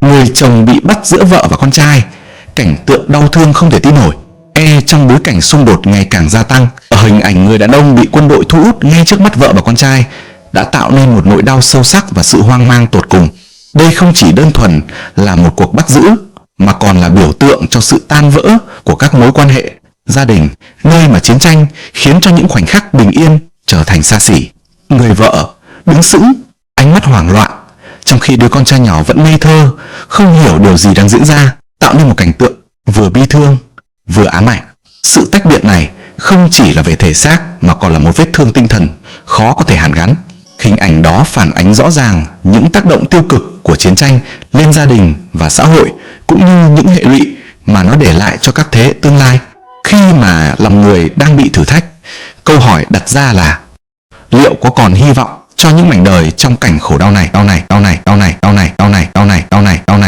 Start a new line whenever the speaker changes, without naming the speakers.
Người chồng bị bắt giữa vợ và con trai, cảnh tượng đau thương không thể tin nổi. Trong bối cảnh xung đột ngày càng gia tăng, hình ảnh người đàn ông bị quân đội thu hút ngay trước mắt vợ và con trai đã tạo nên một nỗi đau sâu sắc và sự hoang mang tột cùng. Đây không chỉ đơn thuần là một cuộc bắt giữ, mà còn là biểu tượng cho sự tan vỡ của các mối quan hệ gia đình, nơi mà chiến tranh khiến cho những khoảnh khắc bình yên trở thành xa xỉ. Người vợ đứng sững, ánh mắt hoảng loạn, trong khi đứa con trai nhỏ vẫn ngây thơ, không hiểu điều gì đang diễn ra, tạo nên một cảnh tượng vừa bi thương, vừa ám ảnh. Sự tách biệt này không chỉ là về thể xác mà còn là một vết thương tinh thần khó có thể hàn gắn. Hình ảnh đó phản ánh rõ ràng những tác động tiêu cực của chiến tranh lên gia đình và xã hội, cũng như những hệ lụy mà nó để lại cho các thế hệ tương lai. Khi mà lòng người đang bị thử thách, câu hỏi đặt ra là liệu có còn hy vọng cho những mảnh đời trong cảnh khổ đau này, đau này, đau này, đau này, đau này, đau này, đau này, đau này, đau này.